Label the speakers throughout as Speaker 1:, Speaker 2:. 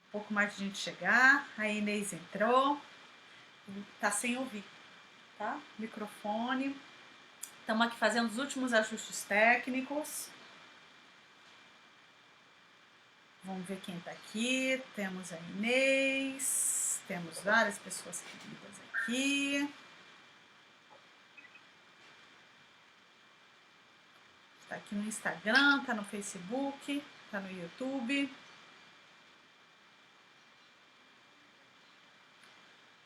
Speaker 1: Um pouco mais de gente chegar. A Inês entrou. Tá sem ouvir, tá? Microfone. Estamos aqui fazendo os últimos ajustes técnicos. Vamos ver quem tá aqui. Temos a Inês. Temos várias pessoas queridas aqui. Tá aqui no Instagram, tá no Facebook, tá no YouTube.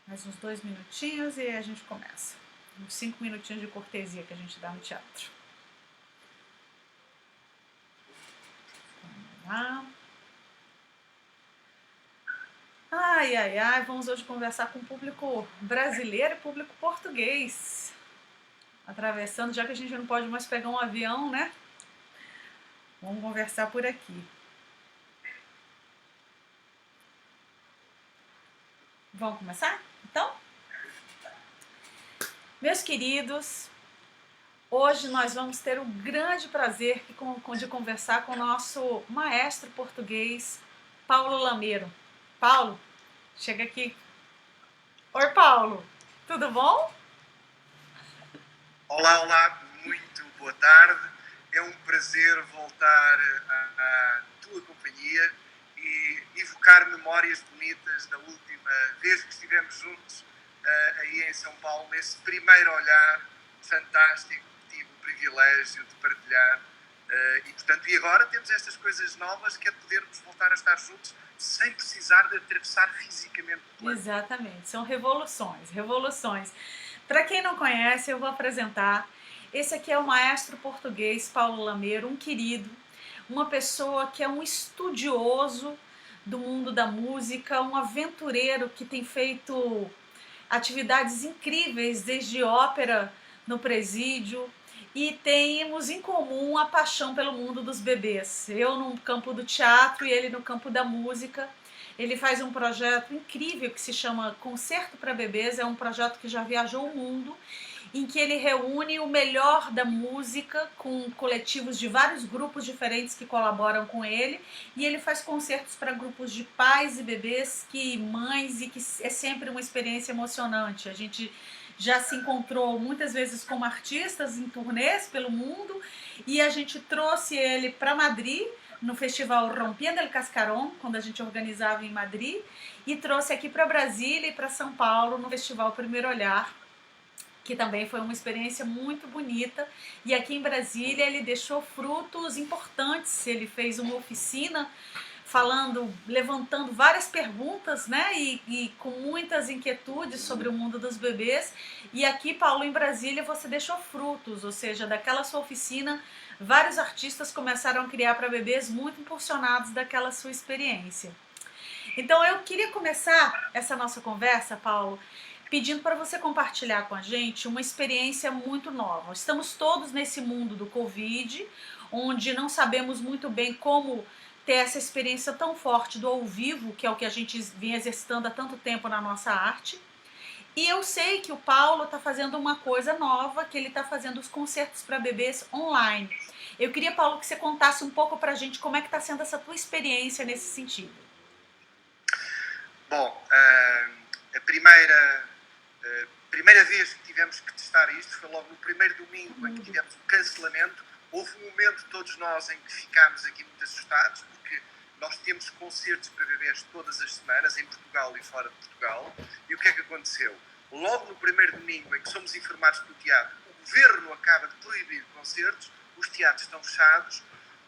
Speaker 1: Mais uns 2 minutinhos e a gente começa. Uns 5 minutinhos de cortesia que a gente dá no teatro. Vamos lá. Ai, ai, ai, vamos hoje conversar com o público brasileiro e público português. Atravessando, já que a gente não pode mais pegar um avião, né? Vamos conversar por aqui. Vamos começar? Então, meus queridos, hoje nós vamos ter o grande prazer de conversar com o nosso maestro português, Paulo Lameiro. Paulo, chega aqui. Oi, Paulo, tudo bom?
Speaker 2: Olá, olá, muito boa tarde. É um prazer voltar à tua companhia e evocar memórias bonitas da última vez que estivemos juntos aí em São Paulo, nesse primeiro olhar fantástico que tive o privilégio de partilhar. E, portanto, e agora temos estas coisas novas que é podermos voltar a estar juntos sem precisar de atravessar fisicamente o plano.
Speaker 1: Exatamente, são revoluções, revoluções. Para quem não conhece, eu vou apresentar. Esse aqui é o maestro português Paulo Lameiro, um querido, uma pessoa que é um estudioso do mundo da música, um aventureiro que tem feito atividades incríveis, desde ópera no presídio, e temos em comum a paixão pelo mundo dos bebês. Eu no campo do teatro e ele no campo da música. Ele faz um projeto incrível que se chama Concerto para Bebês, é um projeto que já viajou o mundo, em que ele reúne o melhor da música com coletivos de vários grupos diferentes que colaboram com ele, e ele faz concertos para grupos de pais e bebês, mães, e que é sempre uma experiência emocionante. A gente já se encontrou muitas vezes como artistas em turnês pelo mundo, e a gente trouxe ele para Madrid no festival Rompendo el Cascarón, quando a gente organizava em Madrid, e trouxe aqui para Brasília e para São Paulo no festival Primeiro Olhar, que também foi uma experiência muito bonita. E aqui em Brasília ele deixou frutos importantes. Ele fez uma oficina falando, levantando várias perguntas, né, e com muitas inquietudes sobre o mundo dos bebês. E aqui, Paulo, em Brasília, você deixou frutos, ou seja, daquela sua oficina, vários artistas começaram a criar para bebês muito impulsionados daquela sua experiência. Então eu queria começar essa nossa conversa, Paulo, pedindo para você compartilhar com a gente uma experiência muito nova. Estamos todos nesse mundo do Covid, onde não sabemos muito bem como ter essa experiência tão forte do ao vivo, que é o que a gente vem exercitando há tanto tempo na nossa arte. E eu sei que o Paulo está fazendo uma coisa nova, que ele está fazendo os concertos para bebês online. Eu queria, Paulo, que você contasse um pouco para a gente como é que está sendo essa tua experiência nesse sentido.
Speaker 2: Bom, a primeira vez que tivemos que testar isto foi logo no primeiro domingo em que tivemos o cancelamento. Houve um momento, todos nós, em que ficámos aqui muito assustados, porque nós temos concertos para bebês todas as semanas, em Portugal e fora de Portugal. E o que é que aconteceu? Logo no primeiro domingo em que somos informados pelo teatro, o governo acaba de proibir concertos, os teatros estão fechados,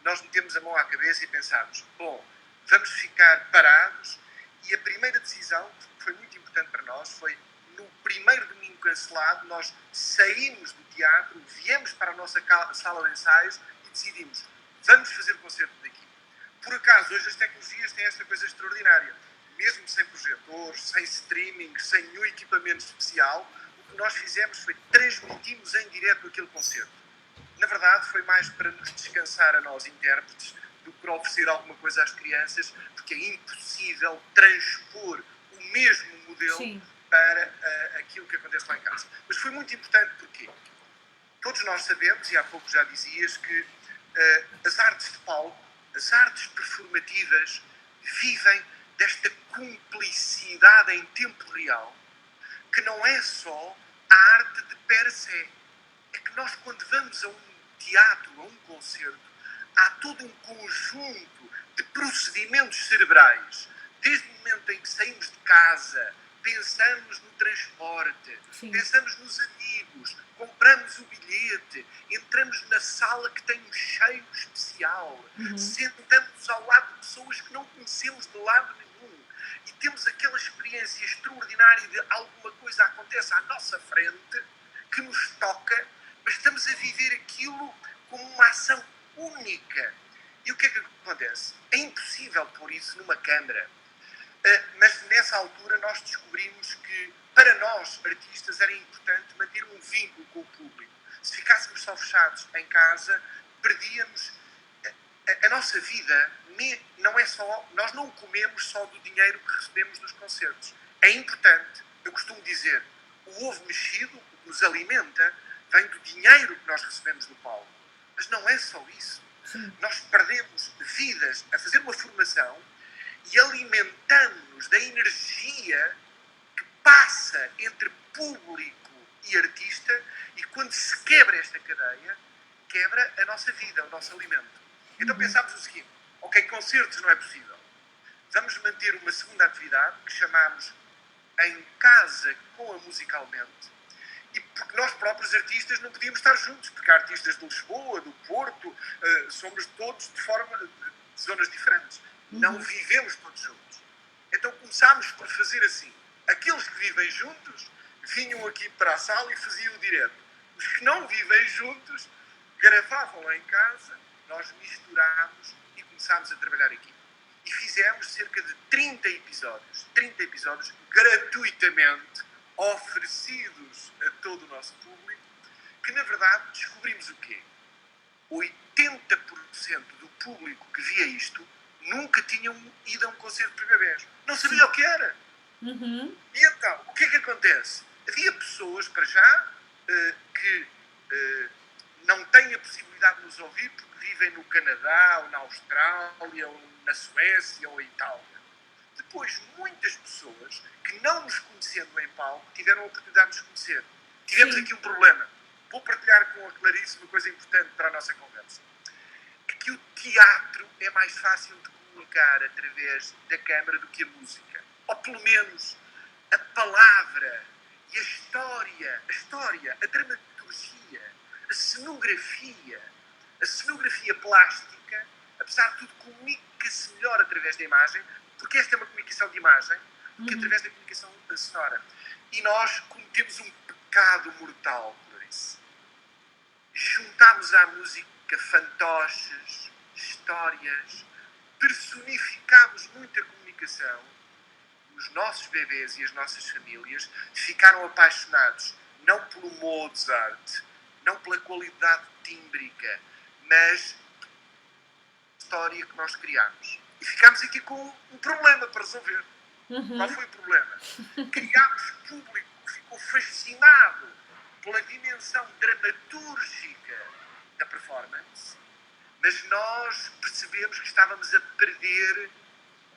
Speaker 2: nós metemos a mão à cabeça e pensamos, bom, vamos ficar parados. E a primeira decisão, que foi muito importante para nós, foi no primeiro domingo cancelado, nós saímos do teatro, viemos para a nossa sala de ensaios e decidimos, vamos fazer o concerto daqui. Por acaso, hoje as tecnologias têm esta coisa extraordinária. Mesmo sem projetores, sem streaming, sem nenhum equipamento especial, o que nós fizemos foi transmitimos em direto aquele concerto. Na verdade, foi mais para nos descansar a nós, intérpretes, do que para oferecer alguma coisa às crianças, porque é impossível transpor o mesmo modelo
Speaker 1: Sim.
Speaker 2: para aquilo que acontece lá em casa. Mas foi muito importante porque todos nós sabemos, e há pouco já dizias, que as artes de palco, as artes performativas, vivem desta cumplicidade em tempo real, que não é só a arte de per se. É que nós, quando vamos a um teatro, a um concerto, há todo um conjunto de procedimentos cerebrais. Desde o momento em que saímos de casa, pensamos no transporte,
Speaker 1: Sim.
Speaker 2: pensamos nos amigos, compramos o bilhete, entramos na sala que tem um cheiro especial, sentamos ao lado de pessoas que não conhecemos de lado nenhum e temos aquela experiência extraordinária de alguma coisa acontece à nossa frente que nos toca, mas estamos a viver aquilo como uma ação única. E o que é que acontece? É impossível pôr isso numa câmara. Mas nessa altura nós descobrimos que para nós, artistas, era importante manter um vínculo com o público. Se ficássemos só fechados em casa, perdíamos a nossa vida. Não é só, nós não comemos só do dinheiro que recebemos dos concertos. É importante, eu costumo dizer, o ovo mexido, o que nos alimenta, vem do dinheiro que nós recebemos do palco. Mas não é só isso.
Speaker 1: Sim.
Speaker 2: Nós perdemos vidas a fazer uma formação e alimentamos-nos da energia que passa entre público e artista, e quando se quebra esta cadeia, quebra a nossa vida, o nosso alimento. Então pensámos o seguinte: ok, concertos não é possível. Vamos manter uma segunda atividade que chamamos Em Casa com a Musicalmente, e porque nós próprios artistas não podíamos estar juntos, porque há artistas de Lisboa, do Porto, somos todos de zonas diferentes. Não vivemos todos juntos. Então começámos por fazer assim. Aqueles que vivem juntos vinham aqui para a sala e faziam o direto. Os que não vivem juntos gravavam lá em casa, nós misturámos e começámos a trabalhar aqui. E fizemos cerca de 30 episódios gratuitamente oferecidos a todo o nosso público, que na verdade descobrimos o quê? 80% do público que via isto nunca tinham ido a um concerto de bebés. Não sabia o que era. E então, o que é que acontece? Havia pessoas, para já, que não têm a possibilidade de nos ouvir porque vivem no Canadá, ou na Austrália, ou na Suécia, ou em Itália. Depois, muitas pessoas que não nos conhecendo em palco tiveram a oportunidade de nos conhecer. Tivemos aqui um problema. Vou partilhar com a Clarice uma coisa importante para a nossa conversa. Que o teatro é mais fácil de comunicar através da câmara do que a música. Ou pelo menos a palavra e a história, a dramaturgia, a cenografia plástica, apesar de tudo, comunica-se melhor através da imagem, porque esta é uma comunicação de imagem, do que através da comunicação sonora. E nós cometemos um pecado mortal, Clarice. Juntámos à música fantoches, histórias, personificámos muita comunicação. Os nossos bebês e as nossas famílias ficaram apaixonados não pelo Mozart, não pela qualidade tímbrica, mas pela história que nós criámos. E ficámos aqui com um problema para resolver. Qual foi o problema? Criámos público que ficou fascinado pela dimensão dramatúrgica da performance, mas nós percebemos que estávamos a perder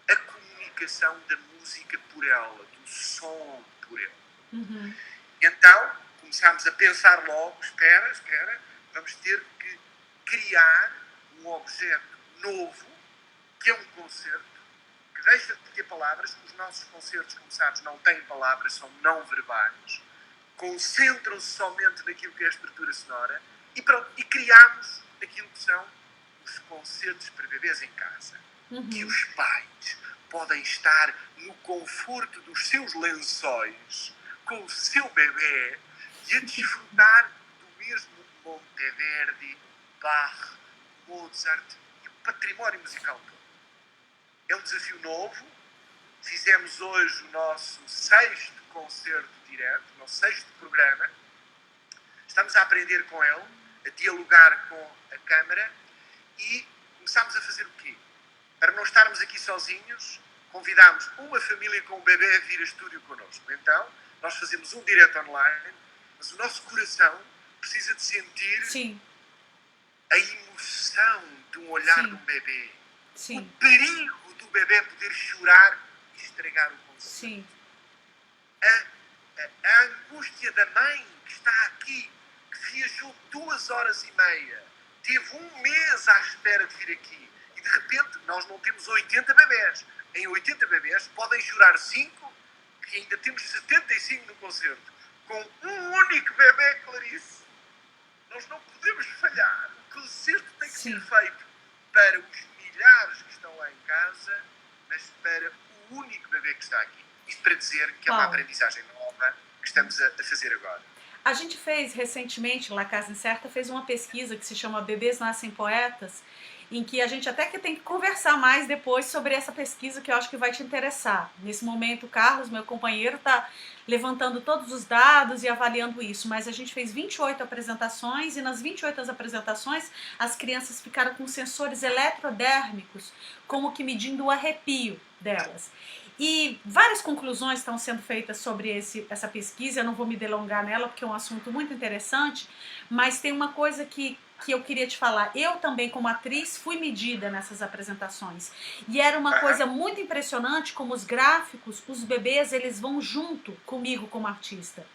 Speaker 2: a comunicação da música por ela, do som por ela. E então começámos a pensar logo, espera, vamos ter que criar um objeto novo, que é um concerto, que deixa de ter palavras. Os nossos concertos, como sabes, não têm palavras, são não verbais, concentram-se somente naquilo que é a estrutura sonora, e pronto, e criámos aquilo que são os concertos para bebês em casa. Que os pais podem estar no conforto dos seus lençóis, com o seu bebê, e a desfrutar do mesmo Monteverdi, Bach, Mozart e o património musical todo. É um desafio novo. Fizemos hoje o nosso 6º concerto direto, o nosso 6º programa. Estamos a aprender com ele, a dialogar com a Câmara, e começámos a fazer o quê? Para não estarmos aqui sozinhos, convidámos uma família com um bebê a vir a estúdio connosco. Então, nós fazemos um direto online, mas o nosso coração precisa de sentir a emoção de um olhar de um bebê. O perigo do bebê poder chorar estragar o conceito.
Speaker 1: Sim.
Speaker 2: A angústia da mãe que está aqui, que viajou 2 horas e meia, teve 1 mês à espera de vir aqui, e de repente nós não temos 80 bebés. Em 80 bebés podem chorar 5, que ainda temos 75 no concerto. Com um único bebê, Clarice, nós não podemos falhar. O concerto tem que ser feito para os milhares que estão lá em casa, mas para o único bebê que está aqui. Isto para dizer que é uma aprendizagem nova que estamos a fazer agora.
Speaker 1: A gente fez recentemente, La Casa Incerta fez uma pesquisa que se chama Bebês Nascem Poetas, em que a gente até que tem que conversar mais depois sobre essa pesquisa, que eu acho que vai te interessar. Nesse momento, o Carlos, meu companheiro, está levantando todos os dados e avaliando isso, mas a gente fez 28 apresentações, e nas 28 apresentações as crianças ficaram com sensores eletrodérmicos, como que medindo o arrepio delas. E várias conclusões estão sendo feitas sobre essa pesquisa. Eu não vou me delongar nela porque é um assunto muito interessante, mas tem uma coisa que eu queria te falar. Eu também, como atriz, fui medida nessas apresentações, e era uma coisa muito impressionante como os gráficos, os bebês, eles vão junto comigo como artista,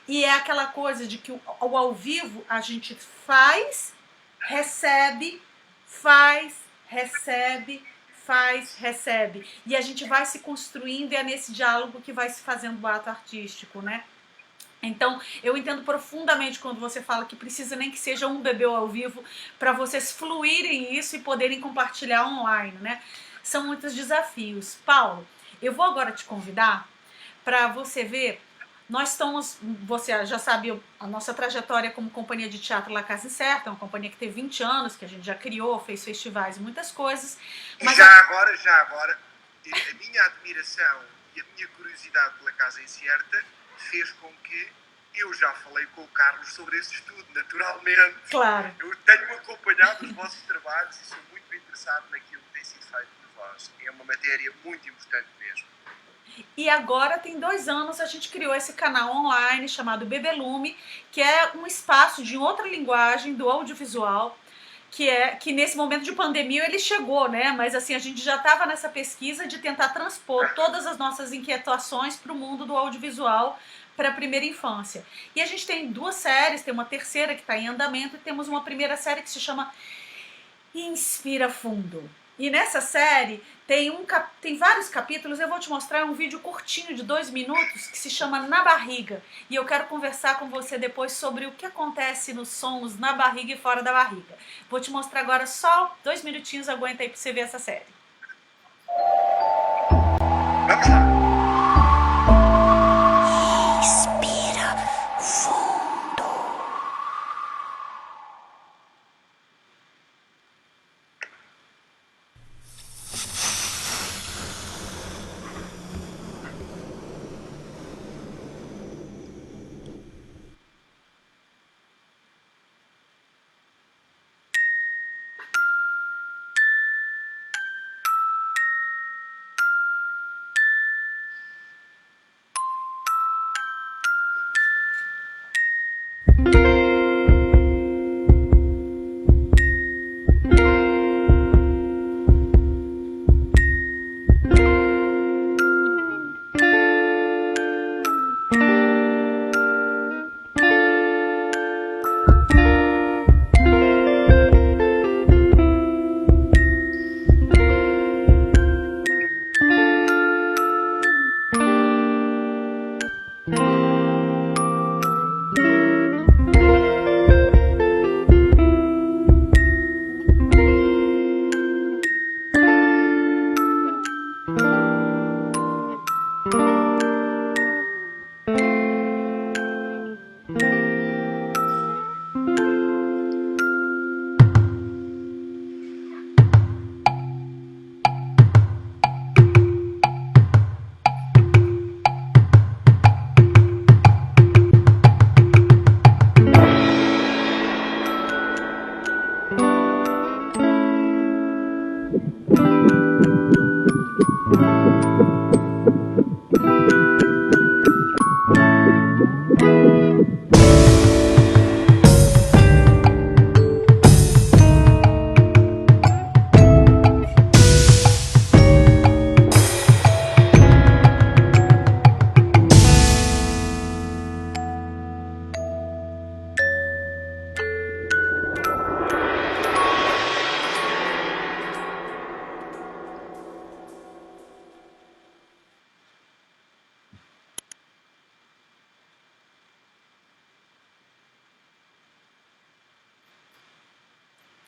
Speaker 1: e é aquela coisa de que o ao vivo a gente faz, recebe, recebe, e a gente vai se construindo, e é nesse diálogo que vai se fazendo o ato artístico, né? Então, eu entendo profundamente quando você fala que precisa nem que seja um bebê ao vivo para vocês fluírem isso e poderem compartilhar online, né? São muitos desafios. Paulo, eu vou agora te convidar para você ver. Nós estamos, você já sabe a nossa trajetória como companhia de teatro La Casa Incerta, uma companhia que tem 20 anos, que a gente já criou, fez festivais, muitas coisas. Mas
Speaker 2: já agora, a minha admiração e a minha curiosidade pela Casa Incerta fez com que eu já falei com o Carlos sobre esse estudo, naturalmente.
Speaker 1: Claro.
Speaker 2: Eu tenho acompanhado os vossos trabalhos e sou muito interessado naquilo que tem sido feito por vós. É uma matéria muito importante mesmo.
Speaker 1: E agora tem 2 anos a gente criou esse canal online chamado Bebelume, que é um espaço de outra linguagem do audiovisual, que nesse momento de pandemia ele chegou, né? Mas assim, a gente já estava nessa pesquisa de tentar transpor todas as nossas inquietações para o mundo do audiovisual para a primeira infância. E a gente tem 2 séries, tem uma terceira que está em andamento, e temos uma primeira série que se chama Inspira Fundo. E nessa série tem vários capítulos. Eu vou te mostrar um vídeo curtinho de 2 minutos que se chama Na Barriga, e eu quero conversar com você depois sobre o que acontece nos sons na barriga e fora da barriga. Vou te mostrar agora só 2 minutinhos, aguenta aí pra você ver essa série.
Speaker 2: Vamos lá.
Speaker 3: Inspira fundo.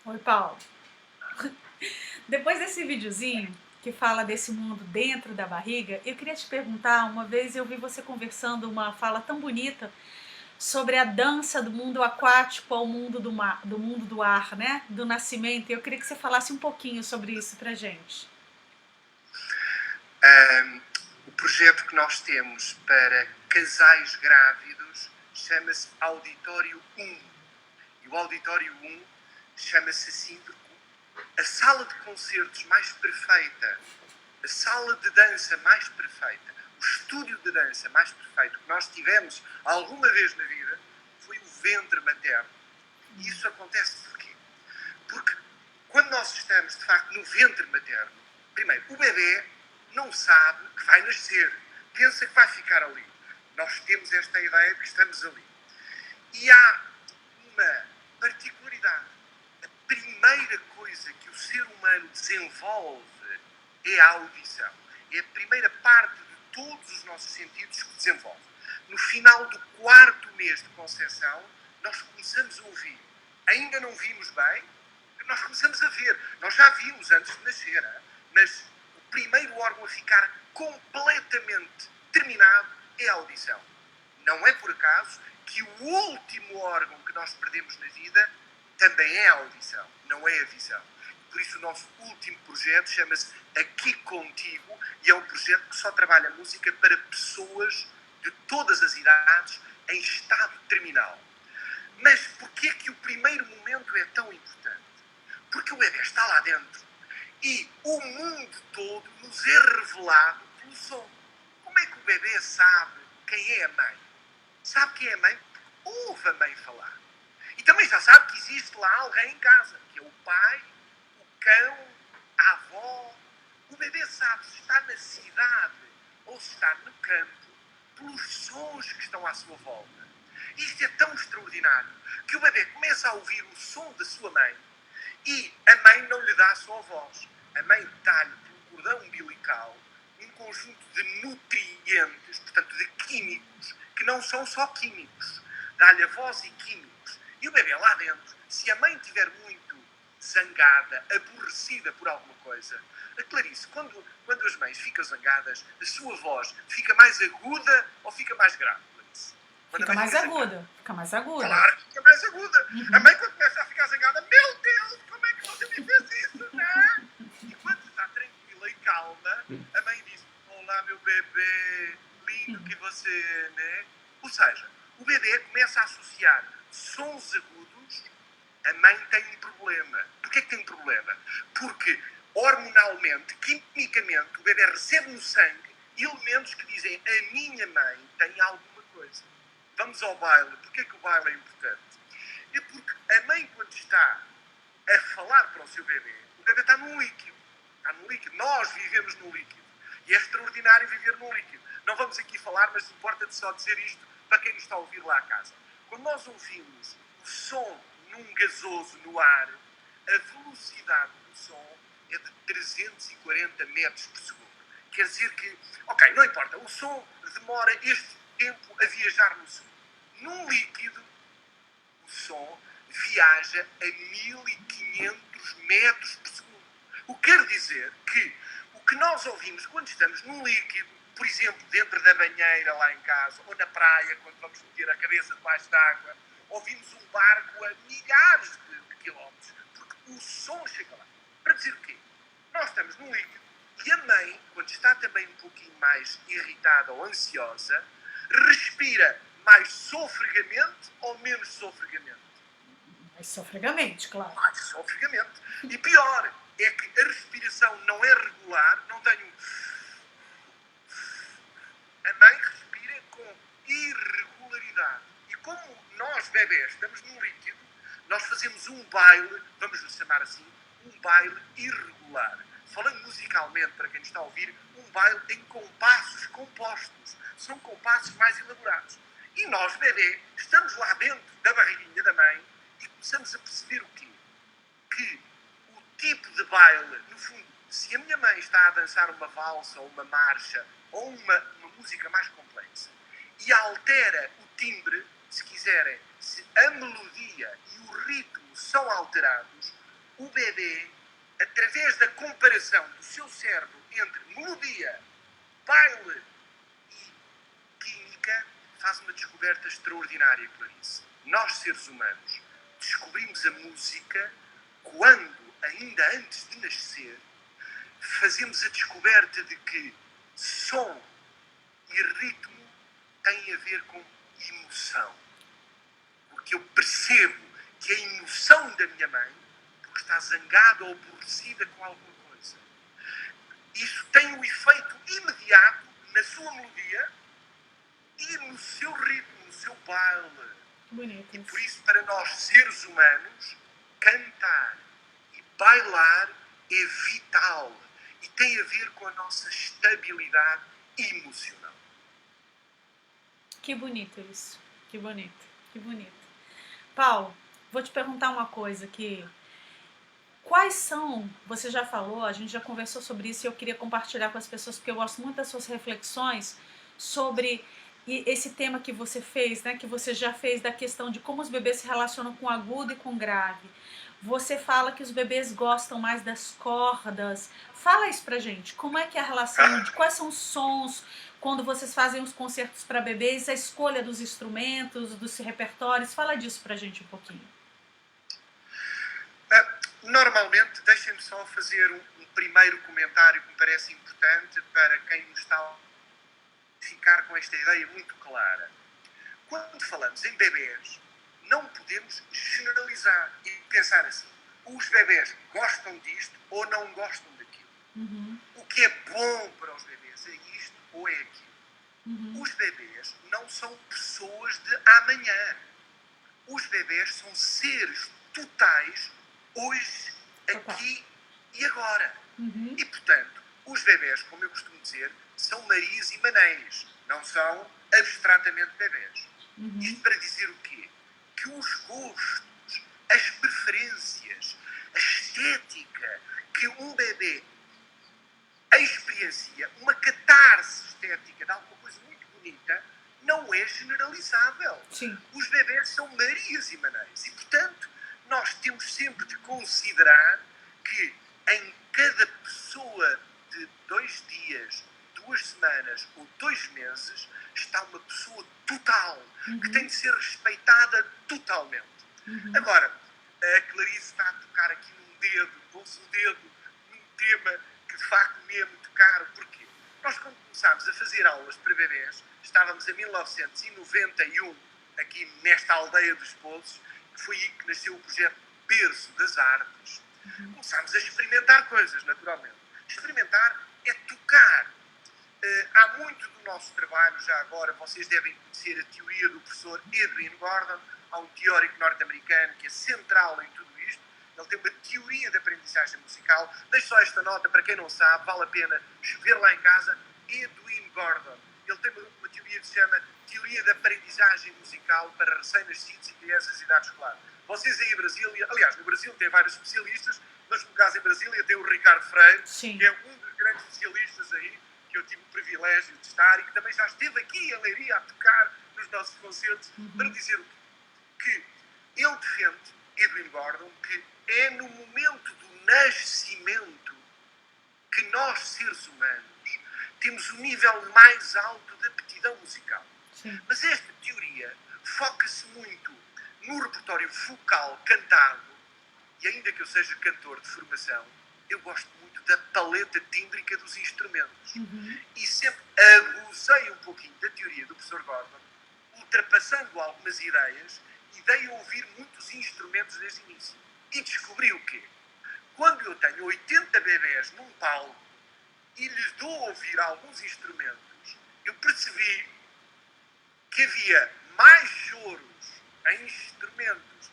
Speaker 1: Oi, Paulo. Depois desse videozinho que fala desse mundo dentro da barriga, eu queria te perguntar, uma vez eu vi você conversando uma fala tão bonita sobre a dança do mundo aquático ao mundo do mundo do ar, né? Do nascimento. Eu queria que você falasse um pouquinho sobre isso pra gente.
Speaker 2: O projeto que nós temos para casais grávidos chama-se Auditório 1. E o Auditório 1 chama-se assim porque a sala de concertos mais perfeita, a sala de dança mais perfeita, o estúdio de dança mais perfeito que nós tivemos alguma vez na vida foi o ventre materno. E isso acontece porquê? Porque quando nós estamos, de facto, no ventre materno, primeiro, o bebê não sabe que vai nascer, pensa que vai ficar ali. Nós temos esta ideia de que estamos ali. E há uma particularidade. A primeira coisa que o ser humano desenvolve é a audição. É a primeira parte de todos os nossos sentidos que desenvolve. No final do 4º mês de concepção, nós começamos a ouvir. Ainda não vimos bem, nós começamos a ver. Nós já vimos antes de nascer, mas o primeiro órgão a ficar completamente terminado é a audição. Não é por acaso que o último órgão que nós perdemos na vida também é a audição, não é a visão. Por isso o nosso último projeto chama-se Aqui Contigo e é um projeto que só trabalha música para pessoas de todas as idades em estado terminal. Mas porquê que o primeiro momento é tão importante? Porque o bebê está lá dentro e o mundo todo nos é revelado pelo som. Como é que o bebê sabe quem é a mãe? Sabe quem é a mãe? Ouve a mãe falar. E também já sabe que existe lá alguém em casa, que é o pai, o cão, a avó. O bebê sabe se está na cidade ou se está no campo pelos sons que estão à sua volta. Isto é tão extraordinário que o bebê começa a ouvir o som da sua mãe e a mãe não lhe dá só a voz. A mãe dá-lhe pelo cordão umbilical um conjunto de nutrientes, portanto de químicos, que não são só químicos. Dá-lhe a voz e químicos. E o bebê lá dentro, se a mãe estiver muito zangada, aborrecida por alguma coisa, a Clarice, quando as mães ficam zangadas, a sua voz fica mais aguda ou fica mais grave, Clarice?
Speaker 1: Fica mais aguda. Fica mais aguda.
Speaker 2: Claro que fica mais aguda. A mãe, quando começa a ficar zangada, meu Deus, como é que você me fez isso, não é? E quando está tranquila e calma, a mãe diz, olá, meu bebê, lindo que você, né? Ou seja, o bebê começa a associar sons agudos. A mãe tem um problema. Porquê que tem um problema? Porque hormonalmente, quimicamente, o bebê recebe no sangue elementos que dizem a minha mãe tem alguma coisa. Vamos ao baile. Porquê que o baile é importante? É porque a mãe, quando está a falar para o seu bebê, o bebê está num líquido. Está num líquido. Nós vivemos no líquido. E é extraordinário viver no líquido. Não vamos aqui falar, mas importa-te só dizer isto para quem nos está a ouvir lá a casa. Quando nós ouvimos o som num gasoso no ar, a velocidade do som é de 340 metros por segundo. Quer dizer que, ok, não importa, o som demora este tempo a viajar no som. Num líquido, o som viaja a 1500 metros por segundo. O que quer dizer que o que nós ouvimos quando estamos num líquido, por exemplo, dentro da banheira lá em casa, ou na praia, quando vamos meter a cabeça debaixo d'água, ouvimos um barco a milhares de quilómetros, porque o som chega lá. Para dizer o quê? Nós estamos num líquido e a mãe, quando está também um pouquinho mais irritada ou ansiosa, respira mais sofregamente ou menos sofregamente?
Speaker 1: Mais sofregamente, claro.
Speaker 2: Mais sofregamente. E pior, é que a respiração não é regular, não tem um... A mãe respira com irregularidade. E como nós, bebés, estamos num líquido, nós fazemos um baile, vamos lhe chamar assim, um baile irregular. Falando musicalmente, para quem nos está a ouvir, um baile em compassos compostos. São compassos mais elaborados. E nós, bebê, estamos lá dentro da barriguinha da mãe e começamos a perceber o quê? Que o tipo de baile, no fundo, se a minha mãe está a dançar uma valsa ou uma marcha ou uma música mais complexa e altera o timbre, se quiserem, se a melodia e o ritmo são alterados, o bebê, através da comparação do seu cérebro entre melodia, baile e química, faz uma descoberta extraordinária, Clarice. Nós, seres humanos, descobrimos a música quando, ainda antes de nascer, fazemos a descoberta de que som e ritmo têm a ver com emoção. Porque eu percebo que a emoção da minha mãe, porque está zangada ou aborrecida com alguma coisa, isso tem um efeito imediato na sua melodia e no seu ritmo, no seu baile.
Speaker 1: Bonito
Speaker 2: E
Speaker 1: isso.
Speaker 2: por isso, para nós, seres humanos, cantar e bailar é vital e tem a ver com a nossa estabilidade emocional.
Speaker 1: Que bonito isso. Que bonito. Que bonito. Paulo, vou te perguntar uma coisa aqui. Quais são, você já falou, a gente já conversou sobre isso e eu queria compartilhar com as pessoas porque eu gosto muito das suas reflexões sobre esse tema que você fez, né, que você já fez da questão de como os bebês se relacionam com agudo e com grave. Você fala que os bebês gostam mais das cordas. Fala isso pra gente. Como é que é a relação, de quais são os sons quando vocês fazem os concertos para bebês, a escolha dos instrumentos, dos repertórios? Fala disso pra gente um pouquinho.
Speaker 2: Normalmente, deixem-me só fazer um primeiro comentário que me parece importante para quem nos está a ficar com esta ideia muito clara. Quando falamos em bebés, não podemos generalizar e pensar assim: os bebés gostam disto ou não gostam daquilo. O que é bom para os bebés é isto ou é aquilo. Os bebés não são pessoas de amanhã. Os bebés são seres totais hoje, aqui e agora. E, portanto, os bebés, como eu costumo dizer, são Marias e Manéis. Não são abstratamente bebés. Isto para dizer o quê? Que os gostos, as preferências, a estética que um bebê experiencia, uma catarse estética de alguma coisa muito bonita, não é generalizável.
Speaker 1: Sim.
Speaker 2: Os bebés são Marias e Manéis. E, portanto, nós temos sempre de considerar que em cada pessoa de 2 dias, 2 semanas ou 2 meses está uma pessoa total, que tem de ser respeitada totalmente. Agora, a Clarice está a tocar aqui num dedo, pôs o dedo num tema que de facto me é muito caro. Porquê? Nós, quando começámos a fazer aulas para bebés, estávamos em 1991, aqui nesta aldeia dos Poços, que foi aí que nasceu o projeto Berço das Artes. Começámos a experimentar coisas, naturalmente. Experimentar é tocar. Há muito do nosso trabalho, já agora, vocês devem conhecer a teoria do professor Edwin Gordon. Há um teórico norte-americano que é central em tudo isto. Ele tem uma teoria de aprendizagem musical. Deixo só esta nota para quem não sabe, vale a pena ver lá em casa. Edwin Gordon. Ele tem uma teoria que se chama Teoria da Aprendizagem Musical para Recém-Nascidos e Crianças de Idade Escolar. Vocês aí em Brasília, aliás, no Brasil tem vários especialistas, mas no caso em Brasília tem o Ricardo Freire,
Speaker 1: Sim.
Speaker 2: que é um dos grandes especialistas aí, que eu tive o privilégio de estar e que também já esteve aqui em Leiria a tocar nos nossos concertos, para dizer o quê? Que ele defende, Edwin Gordon, que é no momento do nascimento que nós, seres humanos, temos o nível mais alto de aptidão musical.
Speaker 1: Sim.
Speaker 2: Mas esta teoria foca-se muito no repertório vocal cantado, e ainda que eu seja cantor de formação, eu gosto muito da paleta tímbrica dos instrumentos. E sempre abusei um pouquinho da teoria do professor Gordon, ultrapassando algumas ideias, e dei a ouvir muitos instrumentos desde o início. E descobri o quê? Quando eu tenho 80 bebés num palco e lhes dou a ouvir alguns instrumentos, eu percebi que havia mais choros em instrumentos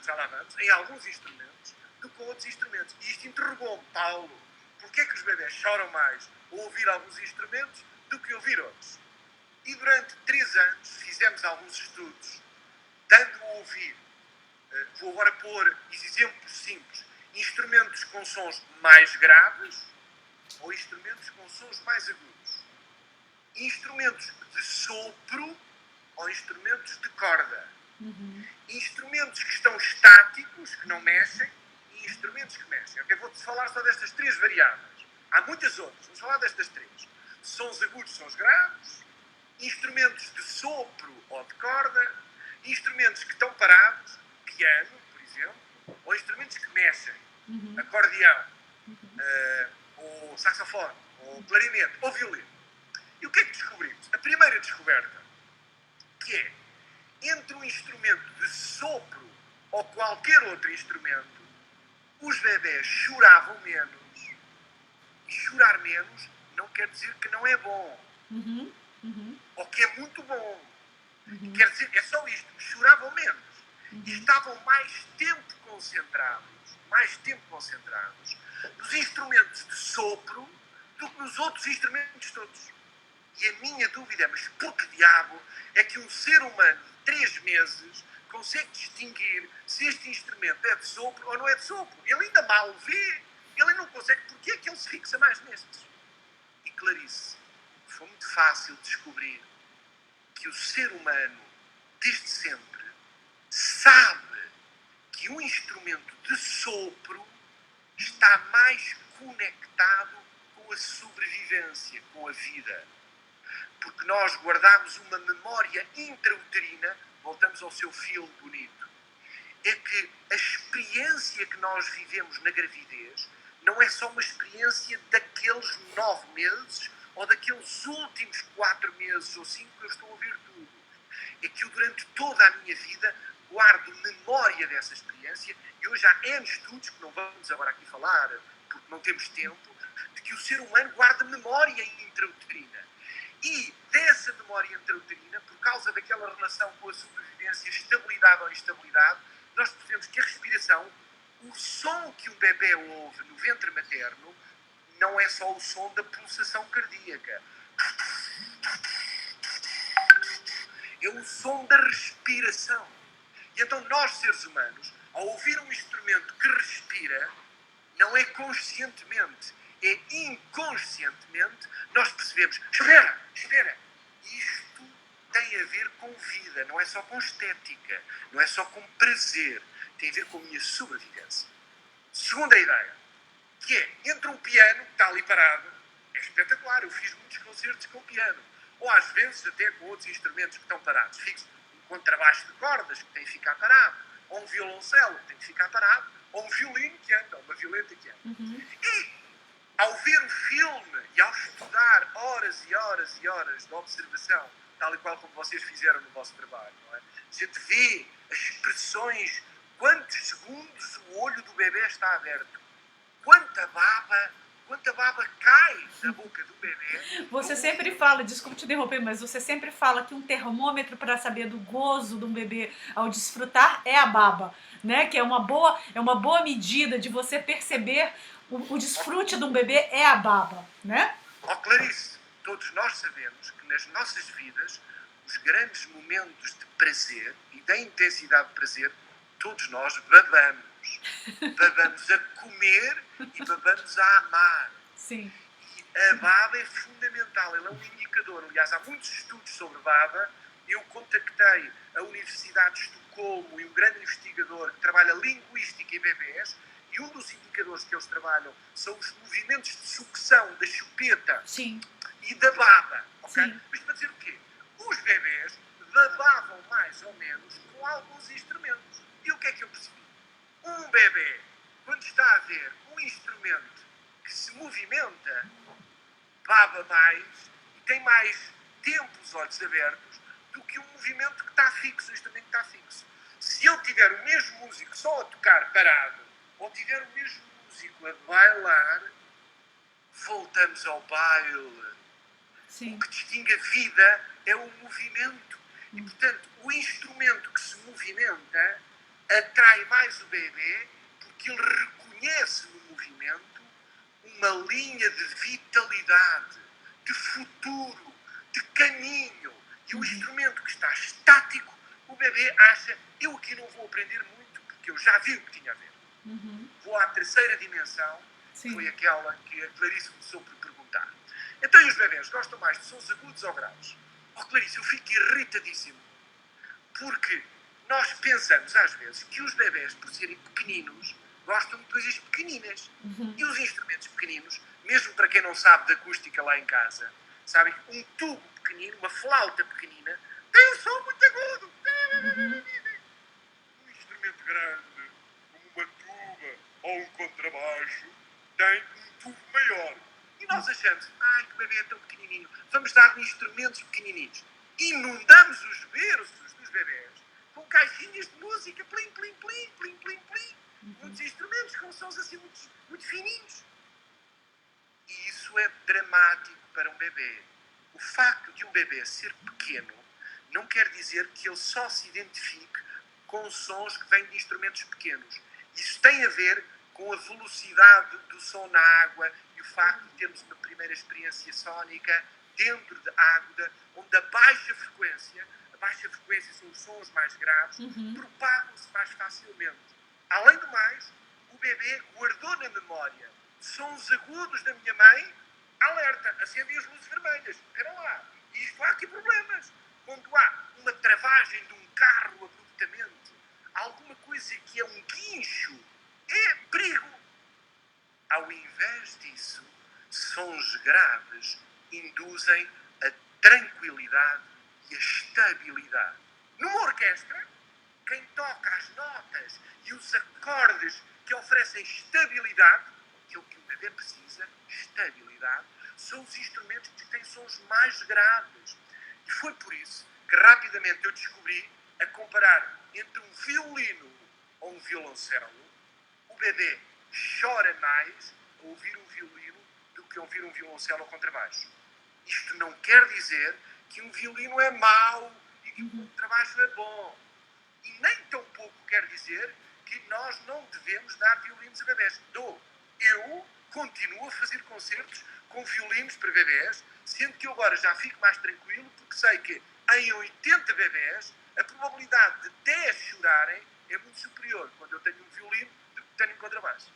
Speaker 2: já lá vamos, em alguns instrumentos, do que outros instrumentos. E isto interrogou-me: Paulo, porquê é que os bebés choram mais ao ouvir alguns instrumentos do que ouvir outros? E durante 3 anos fizemos alguns estudos, dando a ouvir, vou agora pôr exemplos simples, instrumentos com sons mais graves ou instrumentos com sons mais agudos. Instrumentos de sopro ou instrumentos de corda. Instrumentos que estão estáticos, que não mexem, e instrumentos que mexem. Okay? Vou-te falar só destas 3 variáveis. Há muitas outras, vamos falar destas 3. Sons agudos, sons graves, instrumentos de sopro ou de corda, instrumentos que estão parados, piano, por exemplo, ou instrumentos que mexem, acordeão, ou saxofone, ou clarinete, ou violino. E o que é que descobrimos? A primeira descoberta, que é, entre um instrumento de sopro ou qualquer outro instrumento, os bebés choravam menos. E chorar menos não quer dizer que não é bom. Ou que é muito bom. Quer dizer, é só isto. Choravam menos. E estavam mais tempo concentrados nos instrumentos de sopro do que nos outros instrumentos todos. E a minha dúvida é, mas por que diabo é que um ser humano de 3 meses consegue distinguir se este instrumento é de sopro ou não é de sopro? Ele ainda mal vê. Ele não consegue. Porquê é que ele se fixa mais nestes? E Clarice, foi muito fácil descobrir que o ser humano, desde sempre, sabe que um instrumento de sopro está mais conectado com a sobrevivência, com a vida. Porque nós guardamos uma memória intrauterina, voltamos ao seu filme bonito, é que a experiência que nós vivemos na gravidez não é só uma experiência daqueles 9 meses ou daqueles últimos 4 meses ou 5 que eu estou a ver tudo. É que eu durante toda a minha vida guardo memória dessa experiência e hoje há N estudos, que não vamos agora aqui falar porque não temos tempo, de que o ser humano guarda memória intrauterina. E dessa memória intrauterina, por causa daquela relação com a sobrevivência, estabilidade ou instabilidade, nós percebemos que a respiração, o som que o bebê ouve no ventre materno, não é só o som da pulsação cardíaca. É o som da respiração. E então nós, seres humanos, ao ouvir um instrumento que respira, não é conscientemente, é inconscientemente, nós percebemos, espera, isto tem a ver com vida, não é só com estética, não é só com prazer, tem a ver com a minha sobrevivência. Segunda ideia, que é, entre um piano que está ali parado, é espetacular, eu fiz muitos concertos com piano, ou às vezes até com outros instrumentos que estão parados, fixo, um contrabaixo de cordas que tem que ficar parado, ou um violoncelo que tem que ficar parado, ou um violino que anda, ou uma violeta que anda. E, ao ver o filme e ao estudar horas e horas e horas de observação, tal e qual como vocês fizeram no vosso trabalho, não é? A gente vê as expressões, quantos segundos o olho do bebê está aberto, quanta baba cai da boca do bebê.
Speaker 1: Você sempre fala, desculpe te interromper, mas você sempre fala que um termômetro para saber do gozo de um bebê ao desfrutar é a baba, né? Que é uma boa medida de você perceber o desfrute de um bebê é a baba, né?
Speaker 2: Ó Clarice, todos nós sabemos que nas nossas vidas os grandes momentos de prazer e da intensidade de prazer, todos nós babamos. Babamos a comer e babamos a amar.
Speaker 1: Sim.
Speaker 2: E a baba é fundamental, ela é um indicador. Aliás, há muitos estudos sobre baba. Eu contactei a Universidade de Estocolmo e um grande investigador que trabalha linguística em bebés, e um dos indicadores que eles trabalham são os movimentos de sucção da chupeta.
Speaker 1: Sim.
Speaker 2: E da baba. Okay?
Speaker 1: Sim.
Speaker 2: Mas para dizer o quê? Os bebés babavam mais ou menos com alguns instrumentos. E o que é que eu percebi? Um bebê, quando está a ver um instrumento que se movimenta, baba mais e tem mais tempo os olhos abertos do que um movimento que está fixo, um instrumento que está fixo. Se eu tiver o mesmo músico só a tocar parado, ou tiver o mesmo músico a bailar, voltamos ao baile.
Speaker 1: Sim.
Speaker 2: O que distingue a vida é o movimento. E, portanto, o instrumento que se movimenta atrai mais o bebê porque ele reconhece no movimento uma linha de vitalidade, de futuro, de caminho. E o instrumento que está estático, o bebê acha, eu aqui não vou aprender muito porque eu já vi o que tinha a ver. Vou à terceira dimensão,
Speaker 1: Sim.
Speaker 2: foi aquela que a Clarice começou por perguntar. Então, e os bebés gostam mais de sons agudos ou graves? Oh, Clarice, eu fico irritadíssimo. Porque nós pensamos, às vezes, que os bebés, por serem pequeninos, gostam de coisas pequeninas. E os instrumentos pequeninos, mesmo para quem não sabe de acústica lá em casa, sabem que um tubo pequenino, uma flauta pequenina, tem um som muito agudo. Um instrumento grande, como uma tuba ou um contrabaixo, tem um tubo maior. E nós achamos, ai, que bebê é tão pequenininho, vamos dar-lhe instrumentos pequenininhos. Inundamos os berços dos bebés com caixinhas de música, plim, plim, plim, plim, plim, plim. Muitos instrumentos com sons assim muito fininhos. E isso é dramático para um bebê. O facto de um bebê ser pequeno não quer dizer que ele só se identifique com sons que vêm de instrumentos pequenos. Isso tem a ver com a velocidade do som na água e o facto de termos uma primeira experiência sónica dentro de água, onde a baixa frequência são os sons mais graves, propagam-se mais facilmente. Além do mais, o bebê guardou na memória sons agudos da minha mãe, alerta, acendem as luzes vermelhas, espera lá, isto há aqui problemas. Quando há uma travagem de um carro abruptamente, alguma coisa que é um guincho, é perigo. Ao invés disso, sons graves induzem a tranquilidade e a estabilidade. Numa orquestra, quem toca as notas e os acordes que oferecem estabilidade, aquilo que o bebê precisa, estabilidade, são os instrumentos que têm sons mais graves. E foi por isso que rapidamente eu descobri, a comparar entre um violino ou um violoncelo, o bebê chora mais a ouvir um violino do que a ouvir um violoncelo ou contrabaixo. Isto não quer dizer que um violino é mau e que um contrabaixo é bom. E nem tão pouco quer dizer que nós não devemos dar violinos a bebés. Eu continuo a fazer concertos com violinos para bebés, sendo que eu agora já fico mais tranquilo, porque sei que em 80 bebés a probabilidade de 10 chorarem é muito superior quando eu tenho um violino do que tenho um contrabaixo.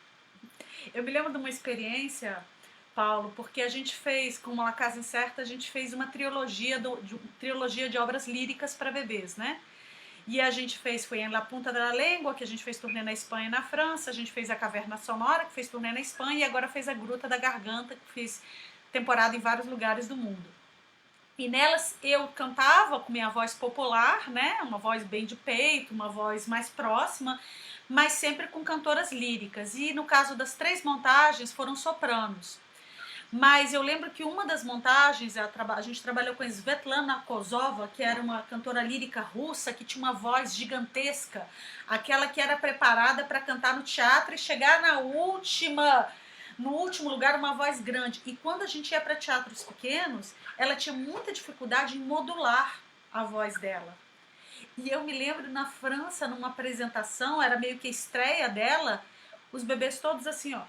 Speaker 1: Eu me lembro de uma experiência, Paulo, porque a gente fez, com uma Casa Incerta, a gente fez uma trilogia de obras líricas para bebês, né? E a gente foi em La Punta da Língua, que a gente fez turnê na Espanha e na França, a gente fez a Caverna Sonora, que fez turnê na Espanha, e agora fez a Gruta da Garganta, que fez temporada em vários lugares do mundo. E nelas eu cantava com minha voz popular, né? Uma voz bem de peito, uma voz mais próxima, mas sempre com cantoras líricas. E no caso das 3 montagens foram sopranos. Mas eu lembro que uma das montagens, a gente trabalhou com a Svetlana Kozova, que era uma cantora lírica russa, que tinha uma voz gigantesca, aquela que era preparada para cantar no teatro e chegar no último lugar, uma voz grande. E quando a gente ia para teatros pequenos, ela tinha muita dificuldade em modular a voz dela. E eu me lembro na França, numa apresentação, era meio que a estreia dela, os bebês todos assim, ó.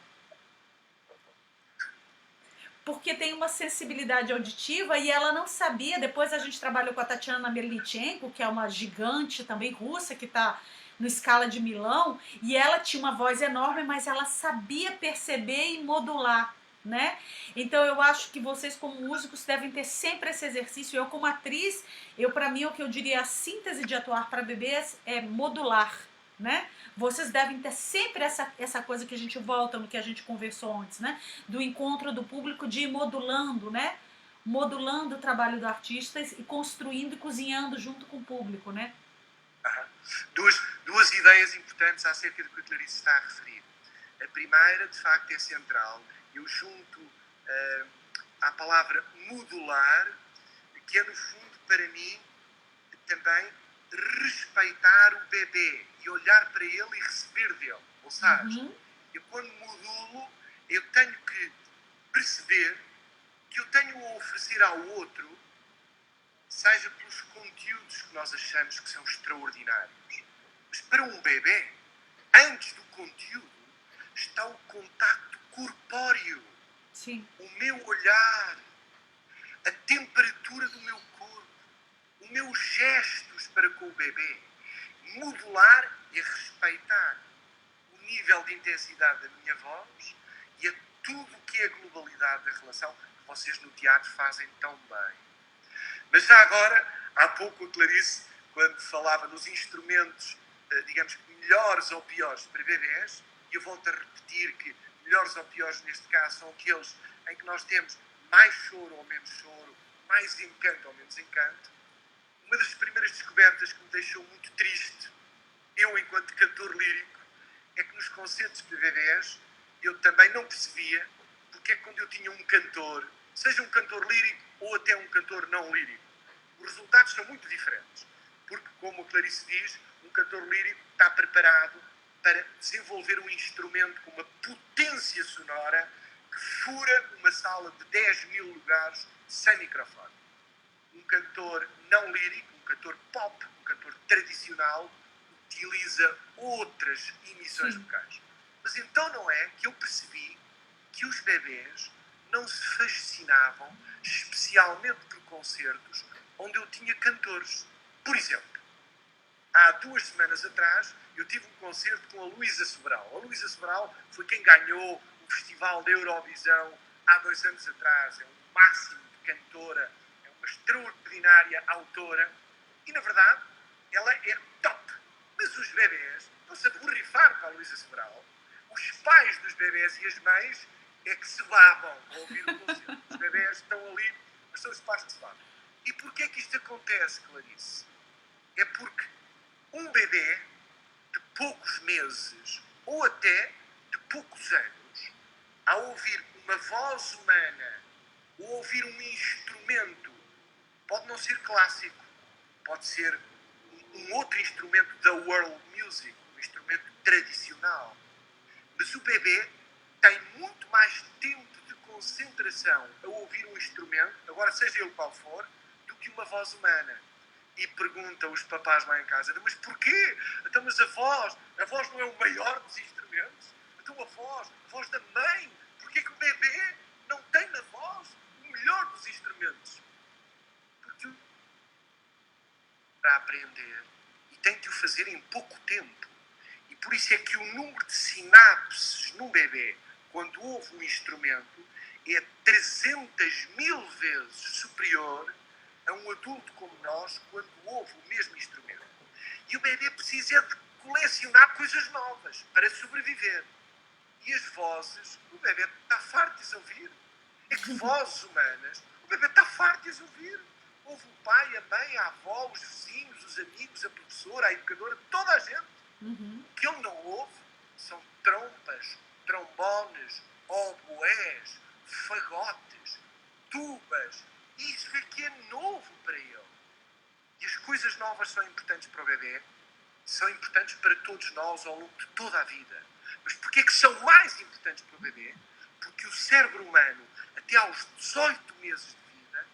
Speaker 1: Porque tem uma sensibilidade auditiva e ela não sabia. Depois a gente trabalhou com a Tatiana Melnichenko, que é uma gigante também russa, que está no Scala de Milão, e ela tinha uma voz enorme, mas ela sabia perceber e modular, né? Então eu acho que vocês como músicos devem ter sempre esse exercício. Eu como atriz, para mim o que eu diria a síntese de atuar para bebês é modular, né? Vocês devem ter sempre essa coisa que a gente volta no que a gente conversou antes, né? Do encontro do público, de ir modulando, né? Modulando o trabalho do artista e construindo e cozinhando junto com o público, né?
Speaker 2: Duas ideias importantes acerca do que a Clarice está a referir. A primeira, de facto, é central. Eu junto à palavra modular, que é, no fundo, para mim, também respeitar o bebê e olhar para ele e receber dele. Ou seja, eu quando modulo, eu tenho que perceber que eu tenho a oferecer ao outro, seja pelos conteúdos que nós achamos que são extraordinários. Mas para um bebê, antes do conteúdo, está o contacto corpóreo.
Speaker 1: Sim.
Speaker 2: O meu olhar, a temperatura do meu corpo, os meus gestos para com o bebê. Modular e respeitar o nível de intensidade da minha voz e a tudo o que é a globalidade da relação que vocês no teatro fazem tão bem. Mas já agora, há pouco a Clarice, quando falava nos instrumentos, digamos, melhores ou piores para bebês, e eu volto a repetir que melhores ou piores neste caso são aqueles em que nós temos mais choro ou menos choro, mais encanto ou menos encanto. Uma das primeiras descobertas que me deixou muito triste, eu enquanto cantor lírico, é que nos concertos de bebés eu também não percebia porque é que quando eu tinha um cantor, seja um cantor lírico ou até um cantor não lírico, os resultados são muito diferentes. Porque, como a Clarice diz, um cantor lírico está preparado para desenvolver um instrumento com uma potência sonora que fura uma sala de 10.000 lugares sem microfone. Um cantor não lírico, um cantor pop, um cantor tradicional, utiliza outras emissões vocais. Mas então não é que eu percebi que os bebés não se fascinavam especialmente por concertos onde eu tinha cantores. Por exemplo, há 2 semanas atrás eu tive um concerto com a Luísa Sobral. A Luísa Sobral foi quem ganhou o Festival da Eurovisão há 2 anos atrás. É um máximo de cantora, é uma extraordinária autora e, na verdade, ela é top. Mas os bebés estão-se a borrifar para a Luísa Sobral. Os pais dos bebés e as mães é que se babam ao ouvir o concerto. Os bebés estão ali, mas são os pais que se babam. E porquê é que isto acontece, Clarice? É porque um bebê de poucos meses ou até de poucos anos, ao ouvir uma voz humana ou ouvir um instrumento, pode não ser clássico, pode ser um outro instrumento da world music, um instrumento tradicional. Mas o bebê tem muito mais tempo de concentração a ouvir um instrumento, agora seja ele qual for, do que uma voz humana. E pergunta os papás lá em casa, mas porquê? Então, mas a voz não é o maior dos instrumentos? Então a voz da mãe, porquê que o bebê não tem na voz o melhor dos instrumentos? Porque para aprender e tem que o fazer em pouco tempo. E por isso é que o número de sinapses num bebê, quando ouve um instrumento, é 300.000 vezes superior a um adulto como nós quando ouve o mesmo instrumento. E o bebê precisa de colecionar coisas novas para sobreviver. E as vozes, o bebê está farto de as ouvir. É que vozes humanas, o bebê está farto de as ouvir. Ouve o pai, a mãe, a avó, os vizinhos, os amigos, a professora, a educadora, toda a gente. O que ele não ouve são trompas, trombones, oboés, fagotes, tubas. Isso é que é novo para ele. E as coisas novas são importantes para o bebê, são importantes para todos nós ao longo de toda a vida. Mas porquê é que são mais importantes para o bebê? Porque o cérebro humano, até aos 18 meses de vida,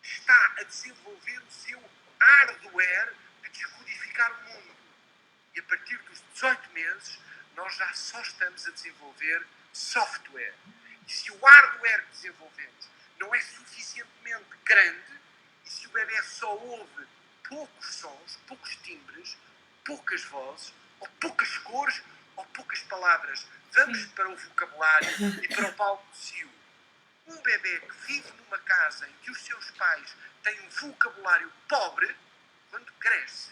Speaker 2: está a desenvolver o seu hardware de descodificar o mundo. E a partir dos 18 meses, nós já só estamos a desenvolver software. E se o hardware que desenvolvemos não é suficientemente grande, e se o bebê só ouve poucos sons, poucos timbres, poucas vozes, ou poucas cores, ou poucas palavras, vamos para o vocabulário e para o palco-cio. Um bebê que vive numa casa em que os seus pais têm um vocabulário pobre, quando cresce,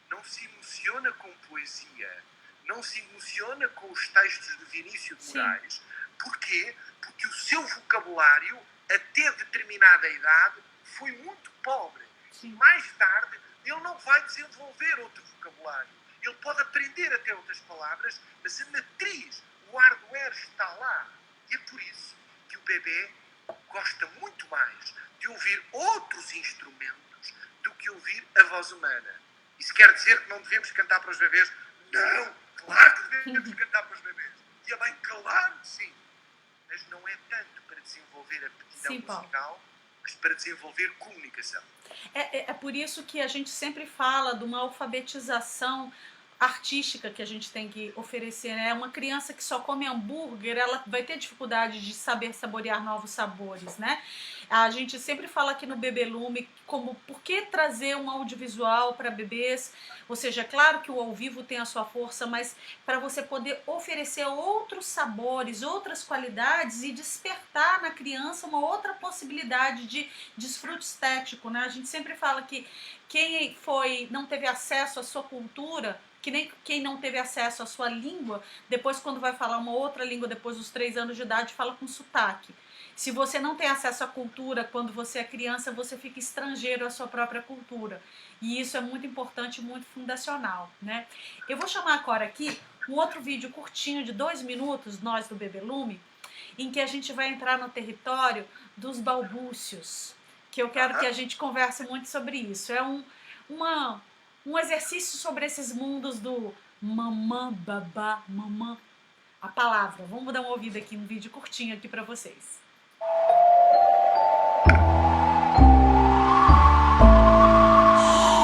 Speaker 2: não se emociona com poesia, não se emociona com os textos de Vinícius de Moraes. Porquê? Porque o seu vocabulário, até determinada idade, foi muito pobre. Mais tarde, ele não vai desenvolver outro vocabulário. Ele pode aprender até outras palavras, mas a matriz, o hardware está lá. E é por isso que o bebê gosta muito mais de ouvir outros instrumentos do que ouvir a voz humana. Isso quer dizer que não devemos cantar para os bebês? Não! Claro que devemos cantar para os bebês. E a mãe, claro que sim. Mas não é tanto para desenvolver a aptidão musical, mas para desenvolver comunicação.
Speaker 1: É por isso que a gente sempre fala de uma alfabetização artística que a gente tem que oferecer, né? Uma criança que só come hambúrguer, ela vai ter dificuldade de saber saborear novos sabores, né? A gente sempre fala aqui no Bebê Lume como por que trazer um audiovisual para bebês, ou seja, é claro que o ao vivo tem a sua força, mas para você poder oferecer outros sabores, outras qualidades e despertar na criança uma outra possibilidade de desfrute estético, né? A gente sempre fala que quem não teve acesso à sua cultura, que nem quem não teve acesso à sua língua, depois quando vai falar uma outra língua depois dos 3 anos de idade, fala com sotaque. Se você não tem acesso à cultura, quando você é criança, você fica estrangeiro à sua própria cultura. E isso é muito importante, muito fundacional, né? Eu vou chamar agora aqui um outro vídeo curtinho de 2 minutos, nós do Bebelume, em que a gente vai entrar no território dos balbúcios, que eu quero que a gente converse muito sobre isso. É um exercício sobre esses mundos do mamã, babá, mamã, a palavra. Vamos dar uma ouvida aqui, um vídeo curtinho aqui para vocês.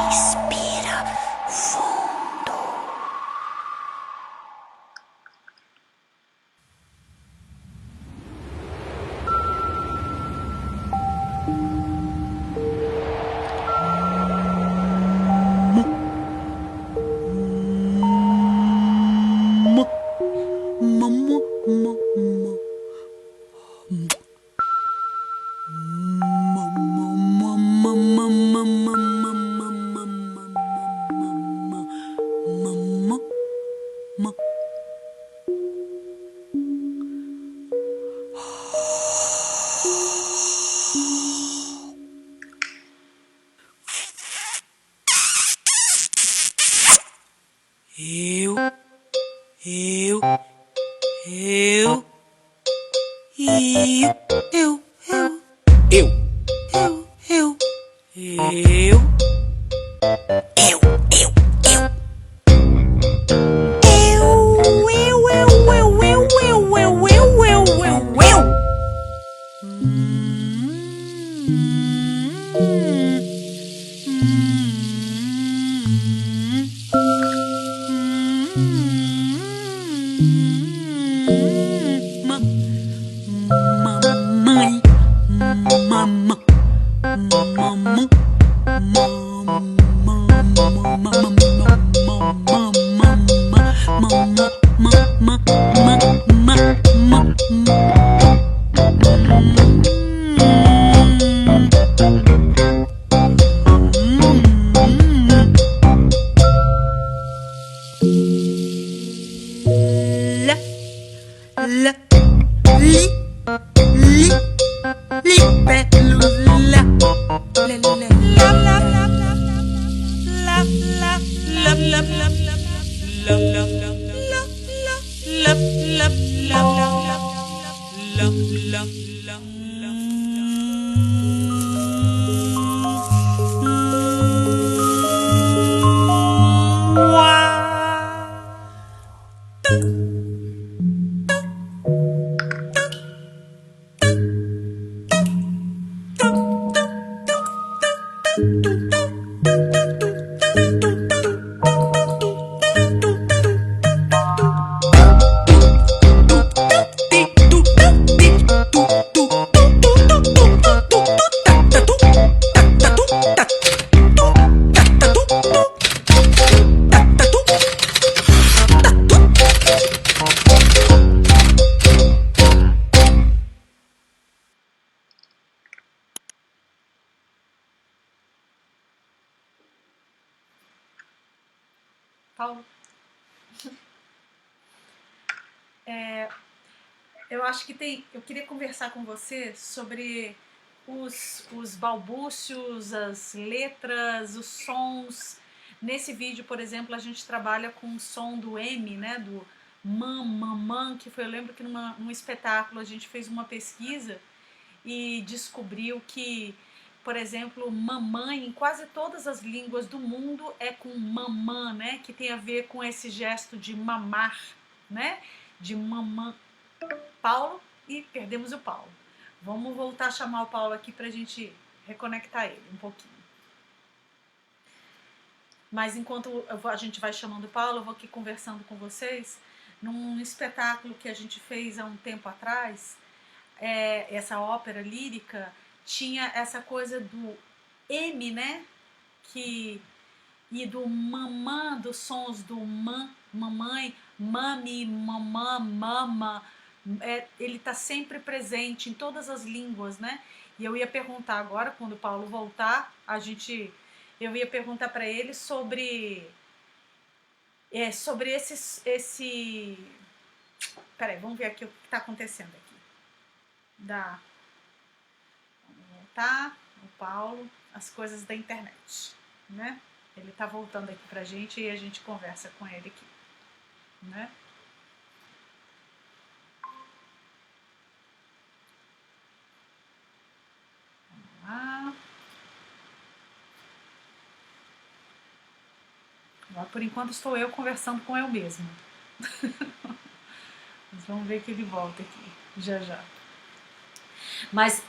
Speaker 3: Respira fundo.
Speaker 1: Paulo? Eu acho que eu queria conversar com você sobre os balbúcios, as letras, os sons. Nesse vídeo, por exemplo, a gente trabalha com o som do M, né, do mamã, que foi, eu lembro que num espetáculo a gente fez uma pesquisa e descobriu que, por exemplo, mamãe, em quase todas as línguas do mundo é com mamã, né, que tem a ver com esse gesto de mamar, né, de mamã. Paulo, e perdemos o Paulo. Vamos voltar a chamar o Paulo aqui pra gente reconectar ele um pouquinho. Mas enquanto a gente vai chamando o Paulo, eu vou aqui conversando com vocês. Num espetáculo que a gente fez há um tempo atrás, essa ópera lírica tinha essa coisa do M, né? E do mamã, dos sons do mamãe, mami, mamã, mama. Ele está sempre presente em todas as línguas, né? E eu ia perguntar agora, quando o Paulo voltar, eu ia perguntar para ele sobre sobre esse... Peraí, vamos ver aqui o que está acontecendo aqui. Vamos voltar, o Paulo, as coisas da internet, né? Ele está voltando aqui pra gente e a gente conversa com ele aqui, né? Vamos lá. Por enquanto estou eu conversando com eu mesmo. Mas vamos ver que ele volta aqui, já já. Mas